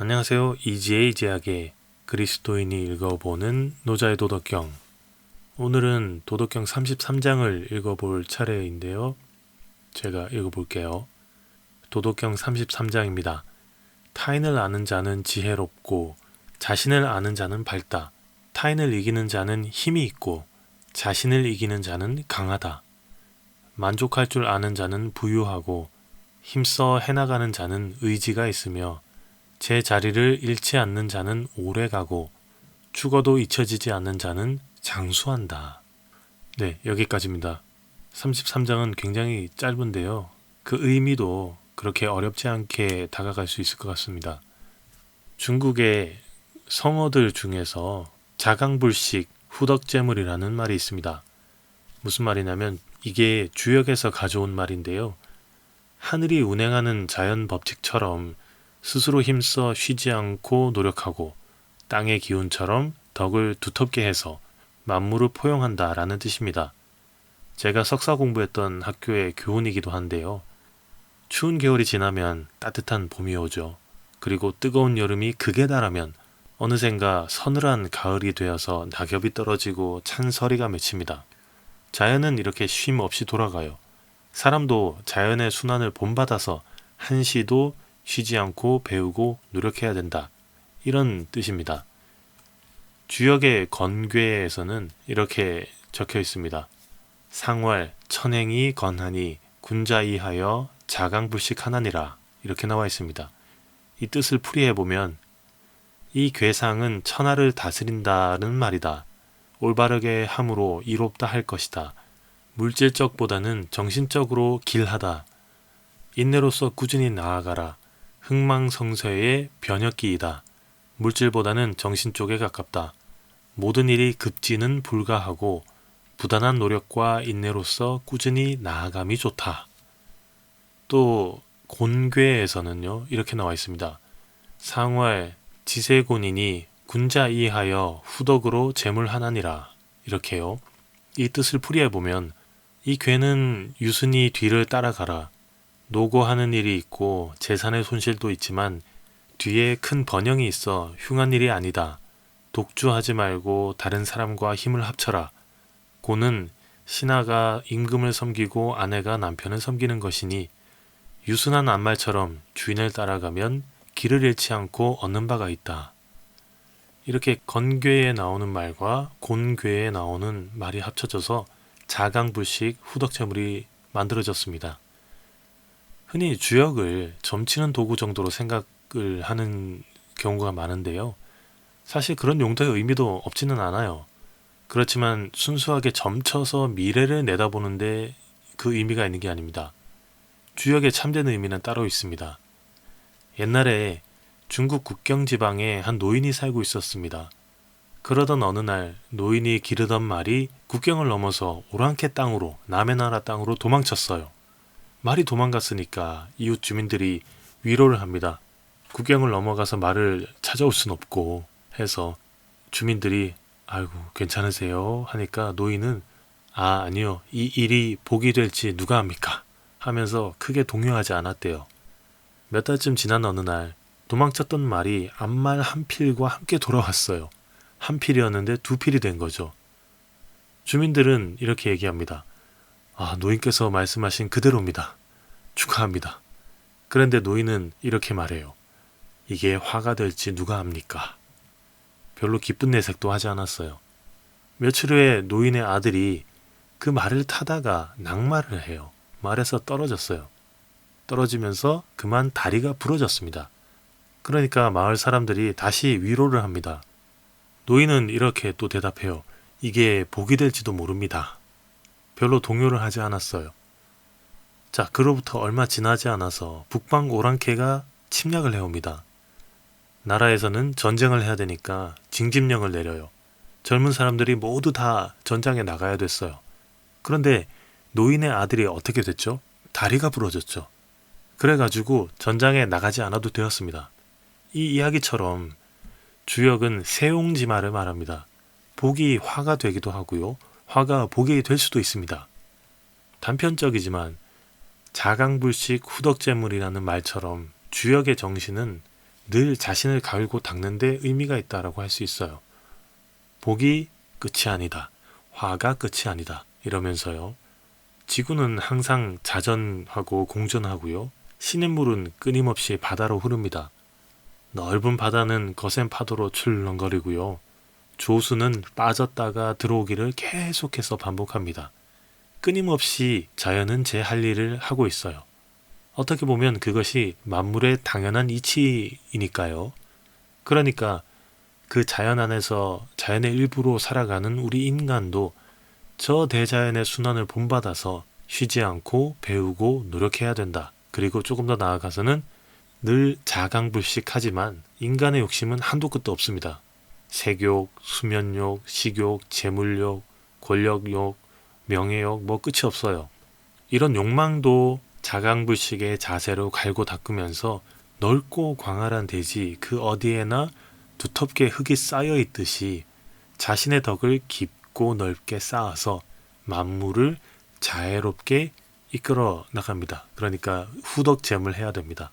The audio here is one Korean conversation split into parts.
안녕하세요. EGA 제약의 그리스도인이 읽어보는 노자의 도덕경. 오늘은 도덕경 33장을 읽어볼 차례인데요. 제가 읽어볼게요. 도덕경 33장입니다. 타인을 아는 자는 지혜롭고 자신을 아는 자는 밝다. 타인을 이기는 자는 힘이 있고 자신을 이기는 자는 강하다. 만족할 줄 아는 자는 부유하고 힘써 해나가는 자는 의지가 있으며 제 자리를 잃지 않는 자는 오래가고 죽어도 잊혀지지 않는 자는 장수한다. 네, 여기까지입니다. 33장은 굉장히 짧은데요. 그 의미도 그렇게 어렵지 않게 다가갈 수 있을 것 같습니다. 중국의 성어들 중에서 자강불식 후덕재물이라는 말이 있습니다. 무슨 말이냐면 이게 주역에서 가져온 말인데요. 하늘이 운행하는 자연 법칙처럼 스스로 힘써 쉬지 않고 노력하고 땅의 기운처럼 덕을 두텁게 해서 만물을 포용한다 라는 뜻입니다. 제가 석사 공부했던 학교의 교훈이기도 한데요. 추운 겨울이 지나면 따뜻한 봄이 오죠. 그리고 뜨거운 여름이 극에 달하면 어느샌가 서늘한 가을이 되어서 낙엽이 떨어지고 찬서리가 맺힙니다. 자연은 이렇게 쉼 없이 돌아가요. 사람도 자연의 순환을 본받아서 한시도 쉬지 않고 배우고 노력해야 된다. 이런 뜻입니다. 주역의 건괴에서는 이렇게 적혀 있습니다. 상활, 천행이 건하니 군자이하여 자강불식하나니라. 이렇게 나와 있습니다. 이 뜻을 풀이해보면 이 괴상은 천하를 다스린다는 말이다. 올바르게 함으로 이롭다 할 것이다. 물질적보다는 정신적으로 길하다. 인내로서 꾸준히 나아가라. 흥망성쇠의 변혁기이다. 물질보다는 정신 쪽에 가깝다. 모든 일이 급진은 불가하고 부단한 노력과 인내로서 꾸준히 나아감이 좋다. 또 곤괴에서는요 이렇게 나와 있습니다. 상활 지세곤이니 군자이하여 후덕으로 재물하나니라. 이렇게요. 이 뜻을 풀이해보면 이 괴는 유순이 뒤를 따라가라. 노고하는 일이 있고 재산의 손실도 있지만 뒤에 큰 번영이 있어 흉한 일이 아니다. 독주하지 말고 다른 사람과 힘을 합쳐라. 고는 신하가 임금을 섬기고 아내가 남편을 섬기는 것이니 유순한 암말처럼 주인을 따라가면 길을 잃지 않고 얻는 바가 있다. 이렇게 건괴에 나오는 말과 곤괴에 나오는 말이 합쳐져서 자강불식 후덕재물이 만들어졌습니다. 흔히 주역을 점치는 도구 정도로 생각을 하는 경우가 많은데요. 사실 그런 용도의 의미도 없지는 않아요. 그렇지만 순수하게 점쳐서 미래를 내다보는데 그 의미가 있는 게 아닙니다. 주역의 참된 의미는 따로 있습니다. 옛날에 중국 국경 지방에 한 노인이 살고 있었습니다. 그러던 어느 날 노인이 기르던 말이 국경을 넘어서 오랑캐 땅으로 남의 나라 땅으로 도망쳤어요. 말이 도망갔으니까 이웃 주민들이 위로를 합니다. 국경을 넘어가서 말을 찾아올 순 없고 해서 주민들이 아이고 괜찮으세요 하니까 노인은 아니요 이 일이 복이 될지 누가 압니까 하면서 크게 동요하지 않았대요. 몇 달쯤 지난 어느 날 도망쳤던 말이 앞말 한 필과 함께 돌아왔어요. 한 필이었는데 두 필이 된 거죠. 주민들은 이렇게 얘기합니다. 노인께서 말씀하신 그대로입니다. 축하합니다. 그런데 노인은 이렇게 말해요. 이게 화가 될지 누가 압니까? 별로 기쁜 내색도 하지 않았어요. 며칠 후에 노인의 아들이 그 말을 타다가 낙마를 해요. 말에서 떨어졌어요. 떨어지면서 그만 다리가 부러졌습니다. 그러니까 마을 사람들이 다시 위로를 합니다. 노인은 이렇게 또 대답해요. 이게 복이 될지도 모릅니다. 별로 동요를 하지 않았어요. 자, 그로부터 얼마 지나지 않아서 북방 오랑캐가 침략을 해옵니다. 나라에서는 전쟁을 해야 되니까 징집령을 내려요. 젊은 사람들이 모두 다 전장에 나가야 됐어요. 그런데 노인의 아들이 어떻게 됐죠? 다리가 부러졌죠. 그래가지고 전장에 나가지 않아도 되었습니다. 이 이야기처럼 주역은 세옹지마를 말합니다. 복이 화가 되기도 하고요. 화가 복이 될 수도 있습니다. 단편적이지만 자강불식 후덕재물이라는 말처럼 주역의 정신은 늘 자신을 갈고 닦는 데 의미가 있다라고 할 수 있어요. 복이 끝이 아니다. 화가 끝이 아니다. 이러면서요. 지구는 항상 자전하고 공전하고요. 시냇물은 끊임없이 바다로 흐릅니다. 넓은 바다는 거센 파도로 출렁거리고요. 조수는 빠졌다가 들어오기를 계속해서 반복합니다. 끊임없이 자연은 제 할 일을 하고 있어요. 어떻게 보면 그것이 만물의 당연한 이치이니까요. 그러니까 그 자연 안에서 자연의 일부로 살아가는 우리 인간도 저 대자연의 순환을 본받아서 쉬지 않고 배우고 노력해야 된다. 그리고 조금 더 나아가서는 늘 자강불식하지만 인간의 욕심은 한도 끝도 없습니다. 색욕, 수면욕, 식욕, 재물욕, 권력욕, 명예욕 뭐 끝이 없어요. 이런 욕망도 자강불식의 자세로 갈고 닦으면서 넓고 광활한 대지 그 어디에나 두텁게 흙이 쌓여 있듯이 자신의 덕을 깊고 넓게 쌓아서 만물을 자애롭게 이끌어 나갑니다. 그러니까 후덕잼을 해야 됩니다.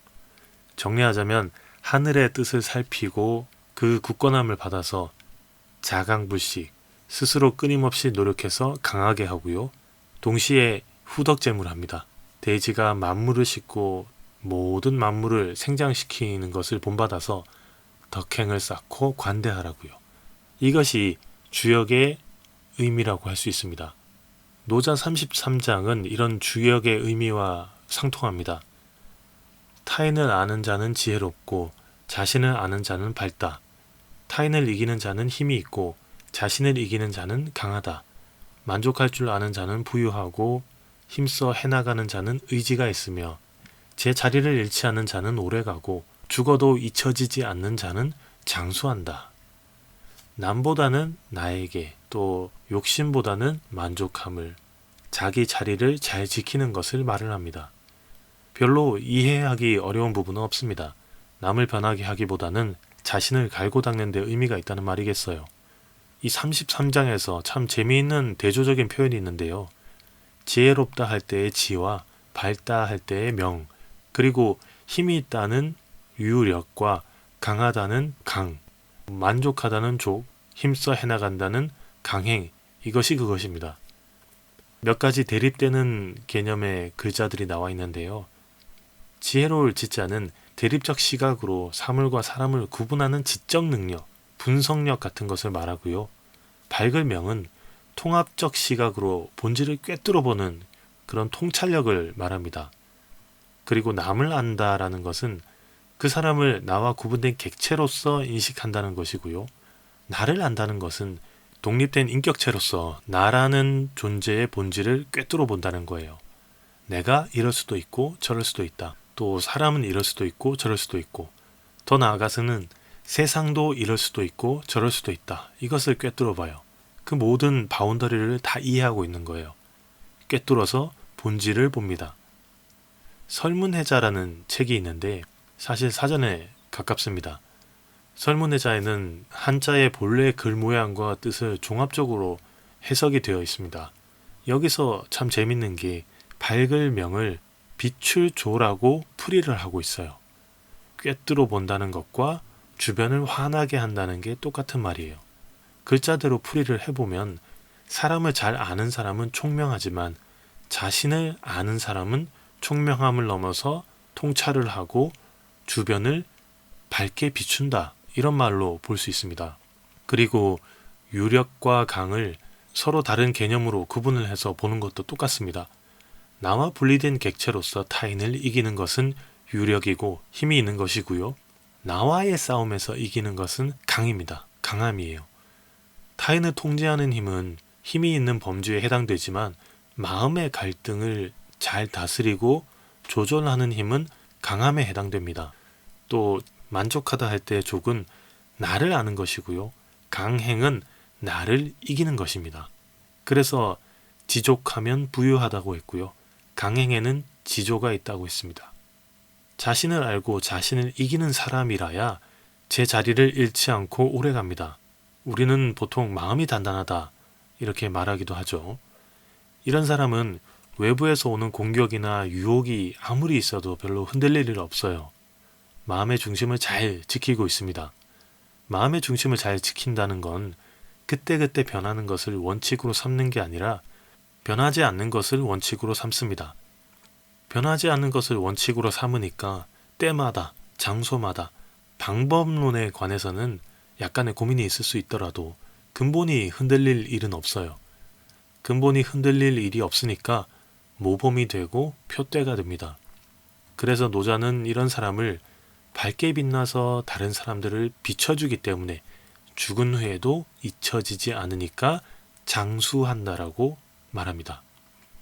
정리하자면 하늘의 뜻을 살피고 그 굳건함을 받아서 자강불식, 스스로 끊임없이 노력해서 강하게 하고요. 동시에 후덕잼을 합니다. 대지가 만물을 싣고 모든 만물을 생장시키는 것을 본받아서 덕행을 쌓고 관대하라고요. 이것이 주역의 의미라고 할 수 있습니다. 노자 33장은 이런 주역의 의미와 상통합니다. 타인을 아는 자는 지혜롭고 자신을 아는 자는 밝다. 타인을 이기는 자는 힘이 있고 자신을 이기는 자는 강하다. 만족할 줄 아는 자는 부유하고 힘써 해나가는 자는 의지가 있으며 제 자리를 잃지 않는 자는 오래가고 죽어도 잊혀지지 않는 자는 장수한다. 남보다는 나에게 또 욕심보다는 만족함을 자기 자리를 잘 지키는 것을 말을 합니다. 별로 이해하기 어려운 부분은 없습니다. 남을 변하게 하기보다는 자신을 갈고 닦는 데 의미가 있다는 말이겠어요. 이 33장에서 참 재미있는 대조적인 표현이 있는데요. 지혜롭다 할 때의 지와 밝다 할 때의 명, 그리고 힘이 있다는 유력과 강하다는 강, 만족하다는 족, 힘써 해나간다는 강행, 이것이 그것입니다. 몇 가지 대립되는 개념의 글자들이 나와 있는데요. 지혜로울 지자는 대립적 시각으로 사물과 사람을 구분하는 지적 능력, 분석력 같은 것을 말하고요. 밝을 명은 통합적 시각으로 본질을 꿰뚫어 보는 그런 통찰력을 말합니다. 그리고 남을 안다라는 것은 그 사람을 나와 구분된 객체로서 인식한다는 것이고요. 나를 안다는 것은 독립된 인격체로서 나라는 존재의 본질을 꿰뚫어 본다는 거예요. 내가 이럴 수도 있고 저럴 수도 있다. 또 사람은 이럴 수도 있고 저럴 수도 있고 더 나아가서는 세상도 이럴 수도 있고 저럴 수도 있다. 이것을 꿰뚫어 봐요. 그 모든 바운더리를 다 이해하고 있는 거예요. 꿰뚫어서 본질을 봅니다. 설문해자라는 책이 있는데 사실 사전에 가깝습니다. 설문해자에는 한자의 본래 글 모양과 뜻을 종합적으로 해석이 되어 있습니다. 여기서 참 재밌는 게 밝을 명을 비출조라고 풀이를 하고 있어요. 꿰뚫어 본다는 것과 주변을 환하게 한다는 게 똑같은 말이에요. 글자대로 풀이를 해보면 사람을 잘 아는 사람은 총명하지만 자신을 아는 사람은 총명함을 넘어서 통찰을 하고 주변을 밝게 비춘다. 이런 말로 볼 수 있습니다. 그리고 유력과 강을 서로 다른 개념으로 구분을 해서 보는 것도 똑같습니다. 나와 분리된 객체로서 타인을 이기는 것은 유력이고 힘이 있는 것이고요. 나와의 싸움에서 이기는 것은 강입니다. 강함이에요. 타인을 통제하는 힘은 힘이 있는 범주에 해당되지만 마음의 갈등을 잘 다스리고 조절하는 힘은 강함에 해당됩니다. 또 만족하다 할 때의 족은 나를 아는 것이고요. 강행은 나를 이기는 것입니다. 그래서 지족하면 부유하다고 했고요. 강행에는 지조가 있다고 했습니다. 자신을 알고 자신을 이기는 사람이라야 제 자리를 잃지 않고 오래갑니다. 우리는 보통 마음이 단단하다 이렇게 말하기도 하죠. 이런 사람은 외부에서 오는 공격이나 유혹이 아무리 있어도 별로 흔들릴 일 없어요. 마음의 중심을 잘 지키고 있습니다. 마음의 중심을 잘 지킨다는 건 그때그때 변하는 것을 원칙으로 삼는 게 아니라 변하지 않는 것을 원칙으로 삼습니다. 변하지 않는 것을 원칙으로 삼으니까 때마다, 장소마다, 방법론에 관해서는 약간의 고민이 있을 수 있더라도 근본이 흔들릴 일은 없어요. 근본이 흔들릴 일이 없으니까 모범이 되고 표대가 됩니다. 그래서 노자는 이런 사람을 밝게 빛나서 다른 사람들을 비춰주기 때문에 죽은 후에도 잊혀지지 않으니까 장수한다라고 말합니다.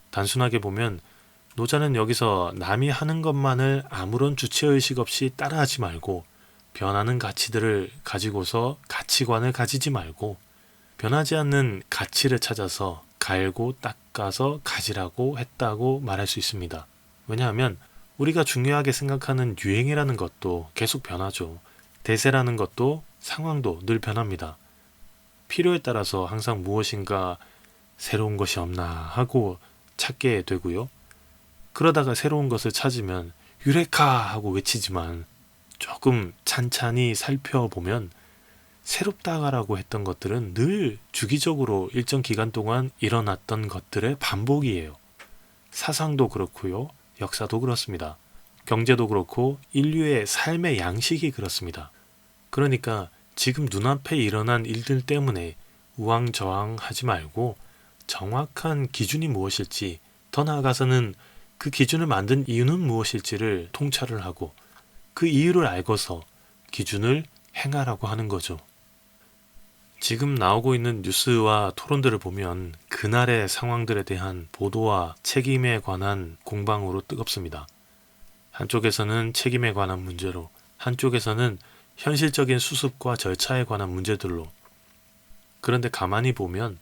단순하게 보면 노자는 여기서 남이 하는 것만을 아무런 주체의식 없이 따라하지 말고 변하는 가치들을 가지고서 가치관을 가지지 말고 변하지 않는 가치를 찾아서 갈고 닦아서 가지라고 했다고 말할 수 있습니다. 왜냐하면 우리가 중요하게 생각하는 유행이라는 것도 계속 변하죠. 대세라는 것도 상황도 늘 변합니다. 필요에 따라서 항상 무엇인가 새로운 것이 없나 하고 찾게 되고요. 그러다가 새로운 것을 찾으면 유레카 하고 외치지만 조금 찬찬히 살펴보면 새롭다라고 했던 것들은 늘 주기적으로 일정 기간 동안 일어났던 것들의 반복이에요. 사상도 그렇고요. 역사도 그렇습니다. 경제도 그렇고 인류의 삶의 양식이 그렇습니다. 그러니까 지금 눈앞에 일어난 일들 때문에 우왕좌왕하지 말고 정확한 기준이 무엇일지, 더 나아가서는 그 기준을 만든 이유는 무엇일지를 통찰을 하고 그 이유를 알고서 기준을 행하라고 하는 거죠. 지금 나오고 있는 뉴스와 토론들을 보면 그날의 상황들에 대한 보도와 책임에 관한 공방으로 뜨겁습니다. 한쪽에서는 책임에 관한 문제로, 한쪽에서는 현실적인 수습과 절차에 관한 문제들로. 그런데 가만히 보면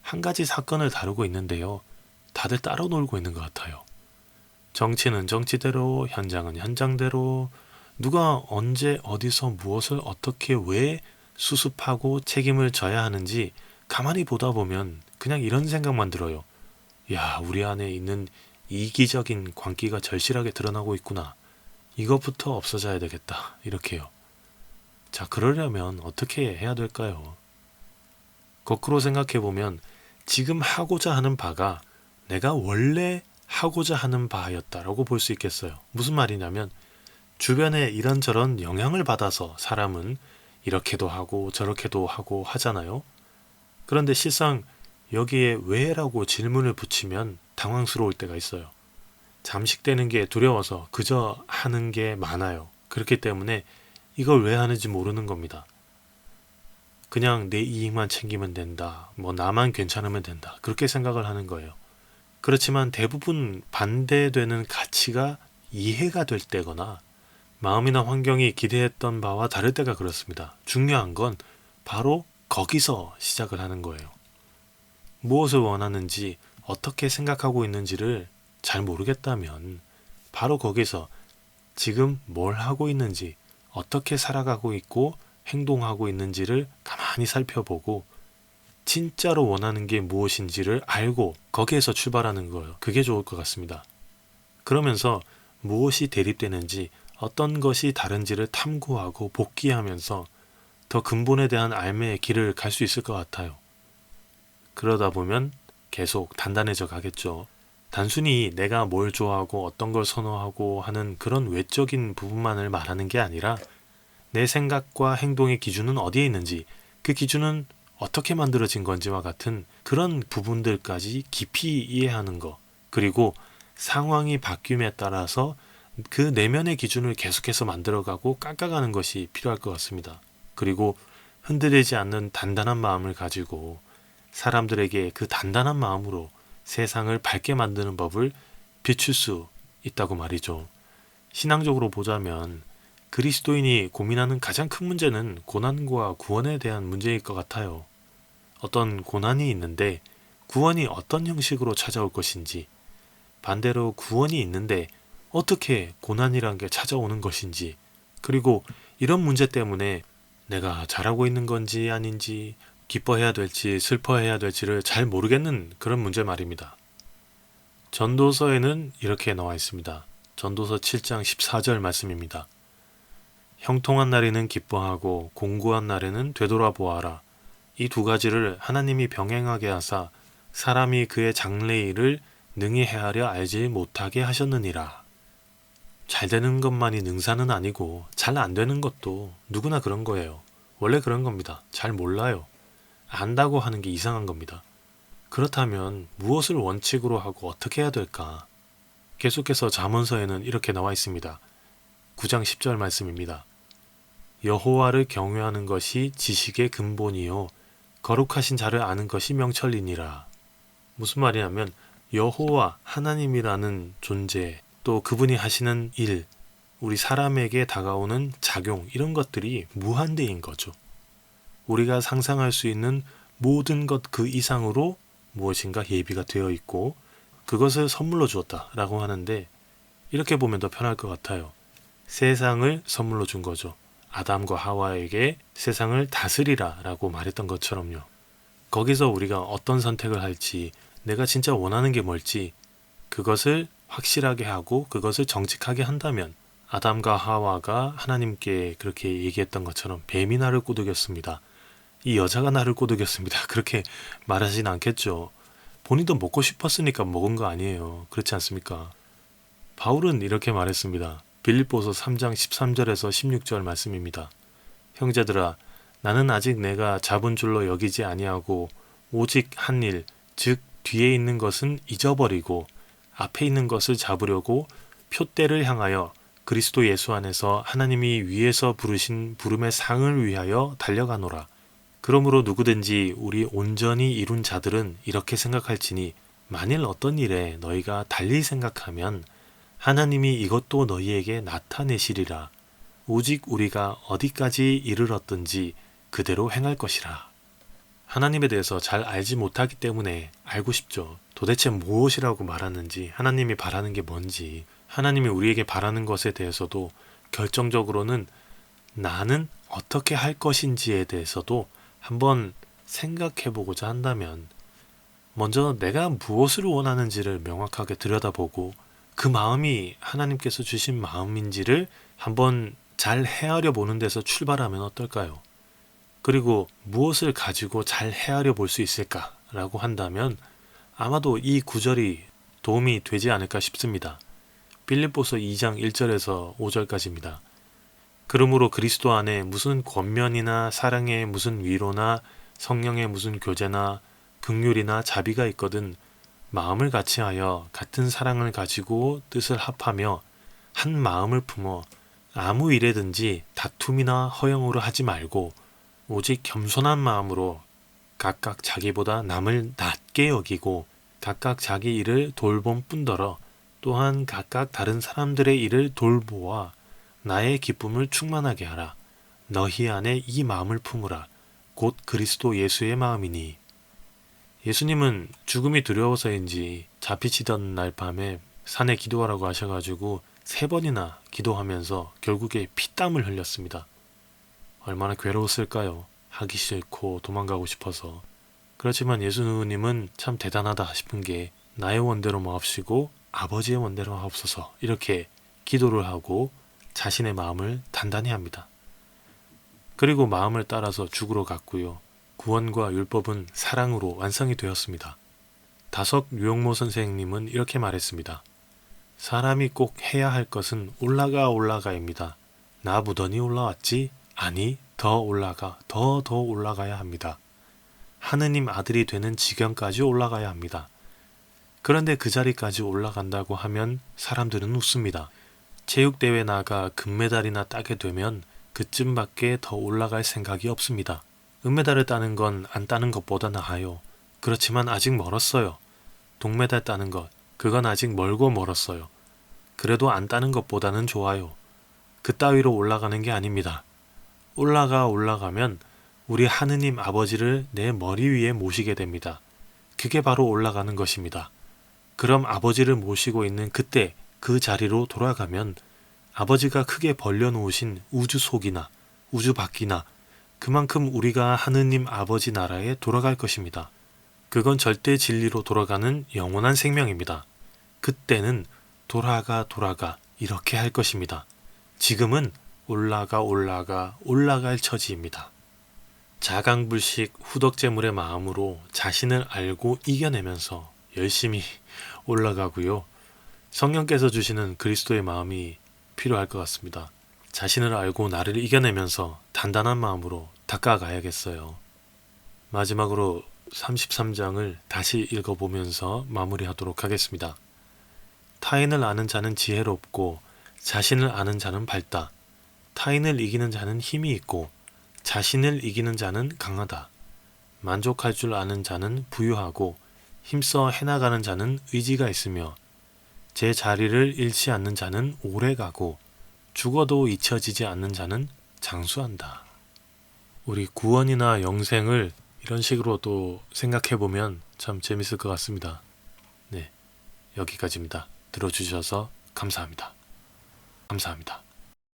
한 가지 사건을 다루고 있는데요. 다들 따로 놀고 있는 것 같아요. 정치는 정치대로, 현장은 현장대로, 누가 언제 어디서 무엇을 어떻게 왜 수습하고 책임을 져야 하는지 가만히 보다 보면 그냥 이런 생각만 들어요. 야, 우리 안에 있는 이기적인 광기가 절실하게 드러나고 있구나. 이것부터 없어져야 되겠다. 이렇게요. 자, 그러려면 어떻게 해야 될까요? 거꾸로 생각해 보면 지금 하고자 하는 바가 내가 원래 하고자 하는 바였다라고 볼 수 있겠어요. 무슨 말이냐면 주변에 이런저런 영향을 받아서 사람은 이렇게도 하고 저렇게도 하고 하잖아요. 그런데 실상 여기에 왜라고 질문을 붙이면 당황스러울 때가 있어요. 잠식되는 게 두려워서 그저 하는 게 많아요. 그렇기 때문에 이걸 왜 하는지 모르는 겁니다. 그냥 내 이익만 챙기면 된다. 뭐 나만 괜찮으면 된다. 그렇게 생각을 하는 거예요. 그렇지만 대부분 반대되는 가치가 이해가 될 때거나 마음이나 환경이 기대했던 바와 다를 때가 그렇습니다. 중요한 건 바로 거기서 시작을 하는 거예요. 무엇을 원하는지 어떻게 생각하고 있는지를 잘 모르겠다면 바로 거기서 지금 뭘 하고 있는지 어떻게 살아가고 있고 행동하고 있는지를 가만히 살펴보고 진짜로 원하는 게 무엇인지를 알고 거기에서 출발하는 거예요. 그게 좋을 것 같습니다. 그러면서 무엇이 대립되는지 어떤 것이 다른지를 탐구하고 복기하면서 더 근본에 대한 알매의 길을 갈 수 있을 것 같아요. 그러다 보면 계속 단단해져 가겠죠. 단순히 내가 뭘 좋아하고 어떤 걸 선호하고 하는 그런 외적인 부분만을 말하는 게 아니라 내 생각과 행동의 기준은 어디에 있는지, 그 기준은 어떻게 만들어진 건지와 같은 그런 부분들까지 깊이 이해하는 것, 그리고 상황이 바뀜에 따라서 그 내면의 기준을 계속해서 만들어가고 깎아가는 것이 필요할 것 같습니다. 그리고 흔들리지 않는 단단한 마음을 가지고 사람들에게 그 단단한 마음으로 세상을 밝게 만드는 법을 비출 수 있다고 말이죠. 신앙적으로 보자면 그리스도인이 고민하는 가장 큰 문제는 고난과 구원에 대한 문제일 것 같아요. 어떤 고난이 있는데 구원이 어떤 형식으로 찾아올 것인지, 반대로 구원이 있는데 어떻게 고난이란 게 찾아오는 것인지, 그리고 이런 문제 때문에 내가 잘하고 있는 건지 아닌지, 기뻐해야 될지 슬퍼해야 될지를 잘 모르겠는 그런 문제 말입니다. 전도서에는 이렇게 나와 있습니다. 전도서 7장 14절 말씀입니다. 형통한 날에는 기뻐하고 공고한 날에는 되돌아보아라. 이 두 가지를 하나님이 병행하게 하사 사람이 그의 장래의 일을 능히 헤아려 알지 못하게 하셨느니라. 잘 되는 것만이 능사는 아니고 잘 안 되는 것도 누구나 그런 거예요. 원래 그런 겁니다. 잘 몰라요. 안다고 하는 게 이상한 겁니다. 그렇다면 무엇을 원칙으로 하고 어떻게 해야 될까? 계속해서 잠언서에는 이렇게 나와 있습니다. 9장 10절 말씀입니다. 여호와를 경외하는 것이 지식의 근본이요 거룩하신 자를 아는 것이 명철이니라. 무슨 말이냐면 여호와 하나님이라는 존재, 또 그분이 하시는 일, 우리 사람에게 다가오는 작용, 이런 것들이 무한대인 거죠. 우리가 상상할 수 있는 모든 것 그 이상으로 무엇인가 예비가 되어 있고 그것을 선물로 주었다라고 하는데, 이렇게 보면 더 편할 것 같아요. 세상을 선물로 준 거죠. 아담과 하와에게 세상을 다스리라 라고 말했던 것처럼요. 거기서 우리가 어떤 선택을 할지, 내가 진짜 원하는 게 뭘지 그것을 확실하게 하고 그것을 정직하게 한다면, 아담과 하와가 하나님께 그렇게 얘기했던 것처럼 뱀이 나를 꼬드겼습니다. 이 여자가 나를 꼬드겼습니다. 그렇게 말하진 않겠죠. 본인도 먹고 싶었으니까 먹은 거 아니에요. 그렇지 않습니까? 바울은 이렇게 말했습니다. 빌립보서 3장 13절에서 16절 말씀입니다. 형제들아, 나는 아직 내가 잡은 줄로 여기지 아니하고 오직 한 일, 즉 뒤에 있는 것은 잊어버리고 앞에 있는 것을 잡으려고 표대를 향하여 그리스도 예수 안에서 하나님이 위에서 부르신 부름의 상을 위하여 달려가노라. 그러므로 누구든지 우리 온전히 이룬 자들은 이렇게 생각할지니, 만일 어떤 일에 너희가 달리 생각하면 하나님이 이것도 너희에게 나타내시리라. 오직 우리가 어디까지 이르렀든지 그대로 행할 것이라. 하나님에 대해서 잘 알지 못하기 때문에 알고 싶죠. 도대체 무엇이라고 말하는지, 하나님이 바라는 게 뭔지, 하나님이 우리에게 바라는 것에 대해서도 결정적으로는 나는 어떻게 할 것인지에 대해서도 한번 생각해 보고자 한다면, 먼저 내가 무엇을 원하는지를 명확하게 들여다보고 그 마음이 하나님께서 주신 마음인지를 한번 잘 헤아려 보는 데서 출발하면 어떨까요? 그리고 무엇을 가지고 잘 헤아려 볼 수 있을까라고 한다면 아마도 이 구절이 도움이 되지 않을까 싶습니다. 빌립보서 2장 1절에서 5절까지입니다. 그러므로 그리스도 안에 무슨 권면이나 사랑의 무슨 위로나 성령의 무슨 교제나 긍휼이나 자비가 있거든 마음을 같이하여 같은 사랑을 가지고 뜻을 합하며 한 마음을 품어 아무 일에든지 다툼이나 허영으로 하지 말고 오직 겸손한 마음으로 각각 자기보다 남을 낮게 여기고 각각 자기 일을 돌봄 뿐더러 또한 각각 다른 사람들의 일을 돌보아 나의 기쁨을 충만하게 하라. 너희 안에 이 마음을 품으라. 곧 그리스도 예수의 마음이니. 예수님은 죽음이 두려워서인지 잡히치던 날 밤에 산에 기도하라고 하셔가지고 3번이나 기도하면서 결국에 피땀을 흘렸습니다. 얼마나 괴로웠을까요? 하기 싫고 도망가고 싶어서. 그렇지만 예수님은 참 대단하다 싶은 게 나의 원대로 마옵시고 아버지의 원대로 하옵소서, 이렇게 기도를 하고 자신의 마음을 단단히 합니다. 그리고 마음을 따라서 죽으러 갔고요. 구원과 율법은 사랑으로 완성이 되었습니다. 다석 유영모 선생님은 이렇게 말했습니다. 사람이 꼭 해야 할 것은 올라가입니다. 나 무더니 올라왔지? 아니, 더 올라가, 더 올라가야 합니다. 하느님 아들이 되는 지경까지 올라가야 합니다. 그런데 그 자리까지 올라간다고 하면 사람들은 웃습니다. 체육대회 나가 금메달이나 따게 되면 그쯤밖에 더 올라갈 생각이 없습니다. 은메달을 따는 건 안 따는 것보다 나아요. 그렇지만 아직 멀었어요. 동메달 따는 것, 그건 아직 멀고 멀었어요. 그래도 안 따는 것보다는 좋아요. 그 따위로 올라가는 게 아닙니다. 올라가면 우리 하느님 아버지를 내 머리 위에 모시게 됩니다. 그게 바로 올라가는 것입니다. 그럼 아버지를 모시고 있는 그때 그 자리로 돌아가면 아버지가 크게 벌려놓으신 우주 속이나 우주 밖이나 그만큼 우리가 하느님 아버지 나라에 돌아갈 것입니다. 그건 절대 진리로 돌아가는 영원한 생명입니다. 그때는 돌아가 이렇게 할 것입니다. 지금은 올라갈 처지입니다. 자강불식 후덕재물의 마음으로 자신을 알고 이겨내면서 열심히 올라가고요. 성령께서 주시는 그리스도의 마음이 필요할 것 같습니다. 자신을 알고 나를 이겨내면서 단단한 마음으로 닦아가야겠어요. 마지막으로 33장을 다시 읽어보면서 마무리하도록 하겠습니다. 타인을 아는 자는 지혜롭고 자신을 아는 자는 밝다. 타인을 이기는 자는 힘이 있고 자신을 이기는 자는 강하다. 만족할 줄 아는 자는 부유하고 힘써 해나가는 자는 의지가 있으며 제 자리를 잃지 않는 자는 오래가고 죽어도 잊혀지지 않는 자는 장수한다. 우리 구원이나 영생을 이런 식으로 또 생각해보면 참 재밌을 것 같습니다. 네, 여기까지입니다. 들어주셔서 감사합니다. 감사합니다.